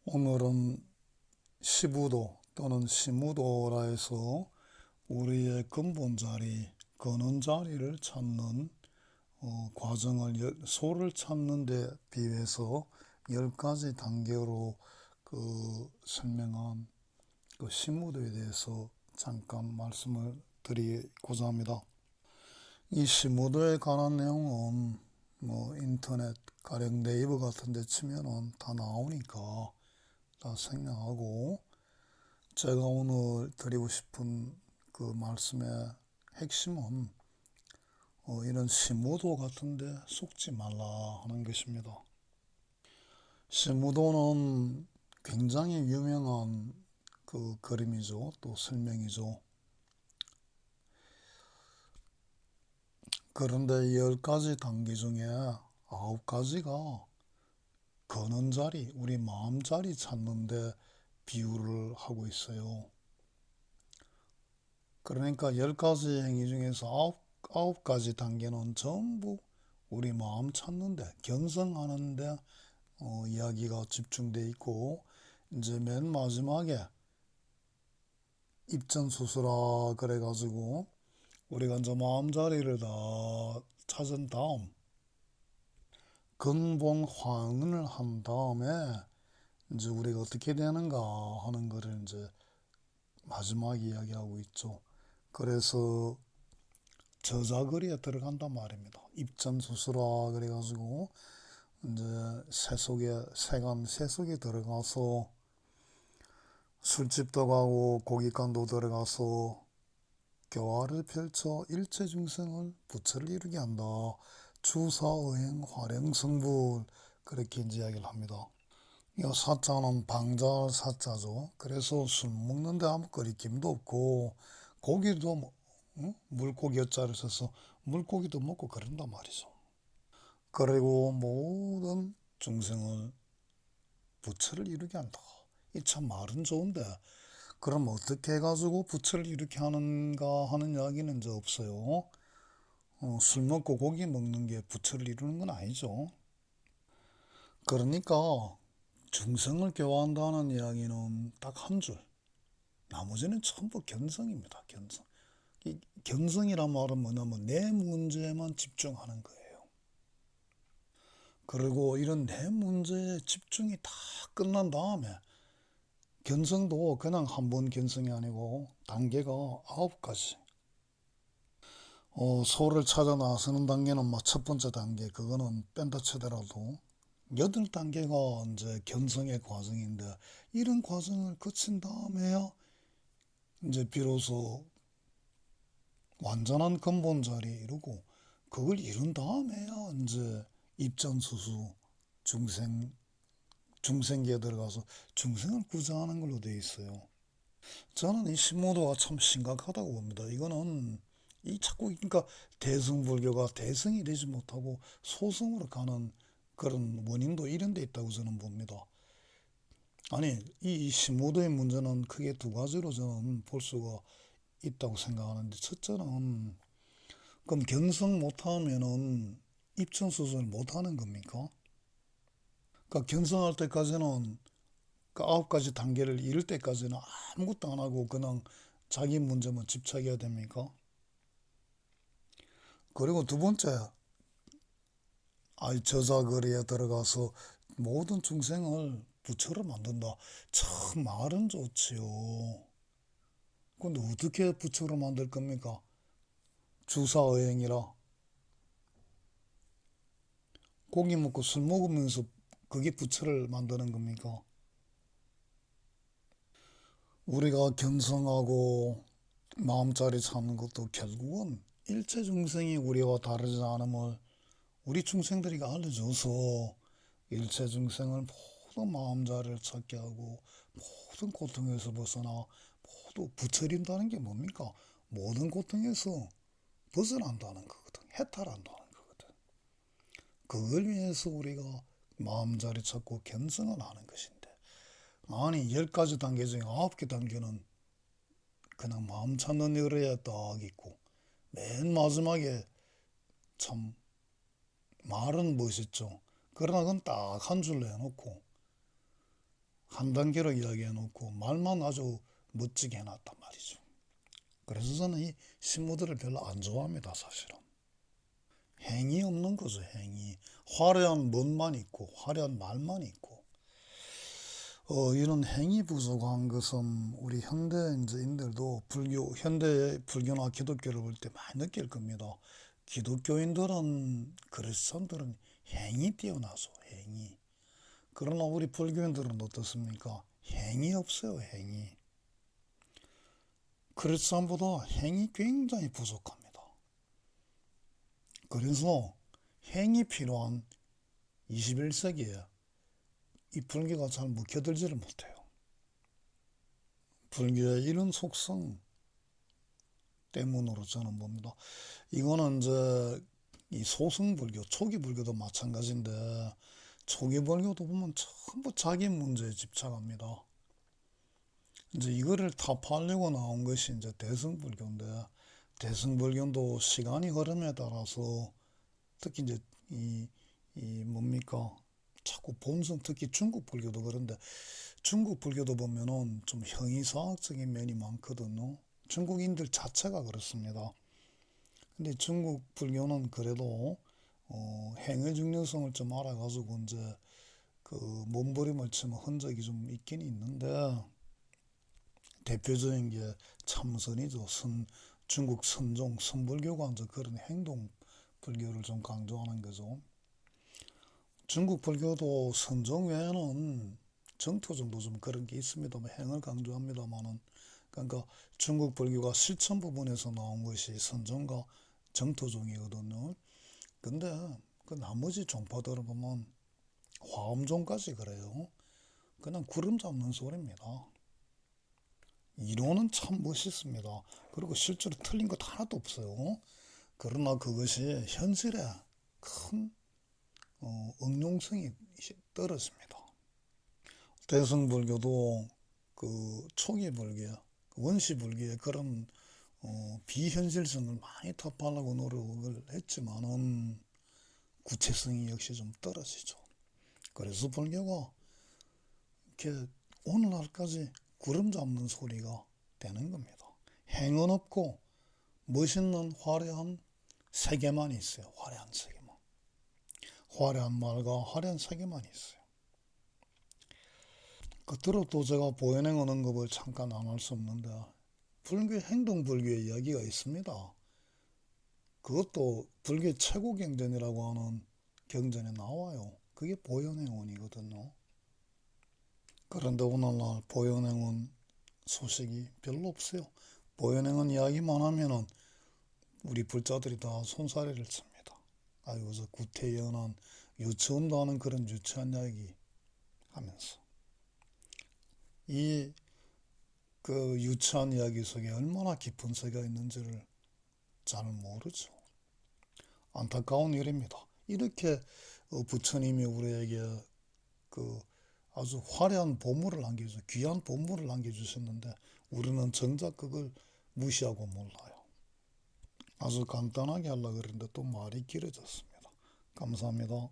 오늘은 시부도 또는 시무도라 해서 우리의 근본 자리, 근원 자리를 찾는 과정을 소를 찾는 데 비해서 10가지 단계로 설명한 시무도에 대해서 잠깐 말씀을 드리고자 합니다. 이 시무도에 관한 내용은 인터넷 가령 네이버 같은 데 치면은 다 나오니까 다 생략하고, 제가 오늘 드리고 싶은 그 말씀의 핵심은 이런 시무도 같은데 속지 말라 하는 것입니다. 시무도는 굉장히 유명한 그 그림이죠. 또 설명이죠. 그런데 10가지 단계 중에 9가지가 근원 자리, 우리 마음 자리 찾는데 비유를 하고 있어요. 그러니까 10가지 행위 중에서 9가지 단계는 전부 우리 마음 찾는데, 견성하는데 이야기가 집중돼 있고, 이제 맨 마지막에 입전수수라 그래가지고 우리가 이제 마음 자리를 다 찾은 다음 근본 환원을 한 다음에 이제 우리가 어떻게 되는가 하는 거를 이제 마지막에 이야기하고 있죠. 그래서 저자거리에 들어간단 말입니다. 입전수수라 그래가지고 이제 세간 세속에 들어가서 술집도 가고 고깃간도 들어가서 교화를 펼쳐 일체중생을 부처를 이루게 한다. 주사의행 화령성불, 그렇게 이제 이야기를 합니다. 이 사자는 방자 사자죠. 그래서 술 먹는데 아무 거리낌도 없고, 고기도 물고기 여자를 써서 물고기도 먹고 그런단 말이죠. 그리고 모든 중생을 부처를 이루게 한다. 이 참 말은 좋은데, 그럼 어떻게 해가지고 부처를 이렇게 하는가 하는 이야기는 이제 없어요. 술 먹고 고기 먹는 게 부처를 이루는 건 아니죠. 그러니까 중생을 교화한다는 이야기는 딱 한 줄. 나머지는 전부 견성입니다. 견성. 이 견성이란 말은 뭐냐면 내 문제에만 집중하는 거예요. 그리고 이런 내 문제에 집중이 다 끝난 다음에 견성도 그냥 한 번 견성이 아니고 단계가 9가지. 소를 찾아 나서는 단계는 첫 번째 단계, 그거는 뺀다 치더라도 8단계가 이제 견성의 과정인데, 이런 과정을 거친 다음에야 이제 비로소 완전한 근본 자리에 이르고, 그걸 이룬 다음에야 이제 입전수수 중생계에 들어가서 중생을 구제하는 걸로 되어 있어요. 저는 이 신무도가 참 심각하다고 봅니다. 이거는 이 자꾸 그러니까 대승불교가 대승이 되지 못하고 소승으로 가는 그런 원인도 이런 데 있다고 저는 봅니다. 아니, 이 신무도의 문제는 크게 두 가지로 저는 볼 수가 있다고 생각하는데, 첫째는 그럼 견성 못하면은 입천수승을 못하는 겁니까? 그러니까 견성할 때까지는 그 9가지 단계를 이룰 때까지는 아무것도 안 하고 그냥 자기 문제만 집착해야 됩니까? 그리고 두 번째, 저자거리에 들어가서 모든 중생을 부처로 만든다. 참 말은 좋지요. 근데 어떻게 부처로 만들 겁니까? 주사의행이라 고기 먹고 술 먹으면서 그게 부처를 만드는 겁니까? 우리가 견성하고 마음자리 찾는 것도 결국은 일체 중생이 우리와 다르지 않음을 우리 중생들이 알려줘서 일체 중생을 모두 마음자리를 찾게 하고 모든 고통에서 벗어나 모두 부처린다는 게 뭡니까? 모든 고통에서 벗어난다는 거거든. 해탈한다는 거거든. 그걸 위해서 우리가 마음자리 찾고 견성을 하는 것인데, 아니 10가지 단계 중에 9개 단계는 그냥 마음 찾는 일에 딱 있고, 맨 마지막에 참 말은 멋있죠. 그러나 그건 딱 한 줄로 해놓고 한 단계로 이야기해 놓고 말만 아주 멋지게 해놨단 말이죠. 그래서 저는 이 신무들을 별로 안 좋아합니다, 사실은. 행이 없는 거죠, 행이. 화려한 멋만 있고, 화려한 말만 있고. 이런 행이 부족한 것은 우리 현대인들도 현대 불교나 기독교를 볼 때 많이 느낄 겁니다. 기독교인들은, 크리스천들은 행이 뛰어나죠, 행이. 그러나 우리 불교인들은 어떻습니까? 행이 없어요, 행이. 크리스천보다 행이 굉장히 부족합니다. 그래서 행이 필요한 21세기에 이 불교가 잘 먹혀들지를 못해요. 불교의 이런 속성 때문으로 저는 봅니다. 이거는 이제 이 소승불교, 초기 불교도 마찬가지인데, 초기 불교도 보면 전부 자기 문제에 집착합니다. 이제 이거를 타파하려고 나온 것이 이제 대승불교인데, 대승불교도 시간이 흐름에 따라서 특히 이제 이 뭡니까? 자꾸 본성, 특히 중국 불교도 그런데, 중국 불교도 보면은 좀 형이상학적인 면이 많거든요. 중국인들 자체가 그렇습니다. 근데 중국 불교는 그래도 행의 중요성을 좀 알아가지고 이제 그 몸부림을 치는 흔적이 좀 있긴 있는데, 대표적인 게 참선이죠. 중국 선종, 선불교가 이제 그런 행동 불교를 좀 강조하는 거죠. 중국 불교도 선종 외에는 정토정도 좀 그런 게 있습니다만 행을 강조합니다만은, 그러니까 중국 불교가 실천 부분에서 나온 것이 선종과 정토종이거든요. 근데 그 나머지 종파들을 보면 화엄종까지 그래요. 그냥 구름 잡는 소리입니다. 이론은 참 멋있습니다. 그리고 실제로 틀린 것 하나도 없어요. 그러나 그것이 현실에 큰 응용성이 떨어집니다. 대승불교도 그 초기 불교, 원시 불교의 그런 비현실성을 많이 타파하려고 노력을 했지만은 구체성이 역시 좀 떨어지죠. 그래서 불교가 이렇게 오늘날까지 구름 잡는 소리가 되는 겁니다. 행은 없고 멋있는 화려한 세계만 있어요. 화려한 세계만. 화려한 말과 화려한 세계만 있어요. 끝으로 또 제가 보현행 언급을 잠깐 안 할 수 없는데, 불교 행동 불교의 이야기가 있습니다. 그것도 불교의 최고 경전이라고 하는 경전에 나와요. 그게 보현행원이거든요. 그런데 오늘날 보현행원 소식이 별로 없어요. 보현행원 이야기만 하면은 우리 불자들이 다 손사래를 칩니다. 아이고 저 구태연한 유치원도 하는 그런 유치한 이야기 하면서, 이 그 유치한 이야기 속에 얼마나 깊은 세계가 있는지를 잘 모르죠. 안타까운 일입니다. 이렇게 부처님이 우리에게 그 아주 화려한 보물을 남겨주, 귀한 보물을 남겨주셨는데 우리는 정작 그걸 무시하고 몰라요. 아주 간단하게 하려고 그랬는데 또 말이 길어졌습니다. 감사합니다.